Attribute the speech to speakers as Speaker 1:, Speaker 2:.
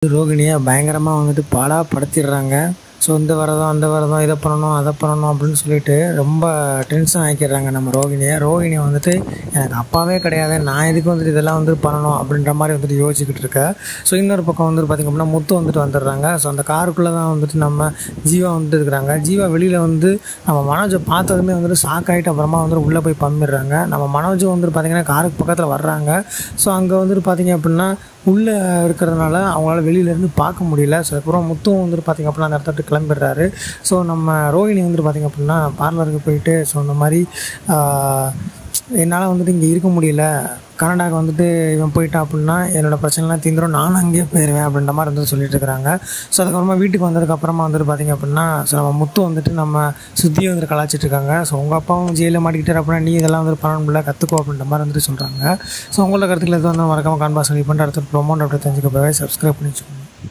Speaker 1: ரோகிணியை பயங்கரமாக வந்துட்டு பாடாப்படுத்திடுறாங்க. ஸோ இந்த விரதம் அந்த விரதம் இதை பண்ணணும் அதை பண்ணணும் அப்படின்னு சொல்லிட்டு ரொம்ப டென்ஷன் ஆக்கிடுறாங்க நம்ம ரோகிணியை வந்துட்டு எனக்கு அப்பாவே கிடையாது, நான் எதுக்கு வந்துட்டு இதெல்லாம் வந்துட்டு பண்ணணும் அப்படின்ற மாதிரி வந்துட்டு யோசிச்சுக்கிட்டு இருக்கேன். ஸோ இன்னொரு பக்கம் வந்துட்டு பார்த்திங்க அப்படின்னா முத்து வந்துட்டு வந்துடுறாங்க. ஸோ அந்த காருக்குள்ளே தான் வந்துட்டு நம்ம ஜீவா வந்துட்டு இருக்கிறாங்க. ஜீவா வெளியில் வந்து நம்ம மனோஜை பார்த்ததுமே வந்துட்டு ஷாக் ஆகிட்டு அப்புறமா வந்துட்டு உள்ளே போய் பம்பிடுறாங்க. நம்ம மனோஜும் வந்துட்டு பார்த்திங்கன்னா காருக்கு பக்கத்தில் வர்றாங்க. ஸோ அங்கே வந்துட்டு பார்த்திங்க அப்படின்னா உள்ளே இருக்கிறதுனால அவங்களால வெளியிலேருந்து பார்க்க முடியல. ஸோ அதுக்கப்புறம் முத்துவும் வந்துட்டு பார்த்திங்க அப்படின்னா அந்த இடத்த விட்டு கிளம்பிடுறாரு. ஸோ நம்ம ரோஹிணி வந்துட்டு பார்த்திங்க அப்படின்னா பார்லருக்கு போயிட்டு ஸோ இந்த மாதிரி என்னால் வந்துட்டு இங்கே இருக்க முடியல, கனடாவுக்கு வந்துட்டு இவன் போயிட்டான் அப்படின்னா என்னோடய பிரச்சனைலாம் தீந்துடும், நானும் அங்கேயே போயிடுவேன் அப்படின்ற மாதிரி வந்துட்டு சொல்லிட்டு இருக்கிறாங்க. ஸோ அதுக்கப்புறமா வீட்டுக்கு வந்ததுக்கப்புறமா வந்துட்டு பார்த்திங்க அப்படின்னா ஸோ நம்ம முத்து வந்துட்டு நம்ம சுத்தியை வந்துட்டு கலாச்சிட்டு இருக்காங்க. ஸோ உங்கள் அப்பாவும் ஜெயிலில் மாட்டிக்கிட்டார் அப்படின்னா நீ இதெல்லாம் வந்துட்டு பண்ணணும்ல, கற்றுக்கோ அப்படின்ற மாதிரி வந்துட்டு சொல்கிறாங்க. ஸோ உங்களோட கருத்துக்கள் எதுவும் வந்து மறக்காமல் கான்பாஸ் பண்ணி பண்ணுற அடுத்த ப்ரோமோட் அப்படி தெரிஞ்சுக்க போய் சப்ஸ்கிரைப் பண்ணி வச்சுக்கோங்க.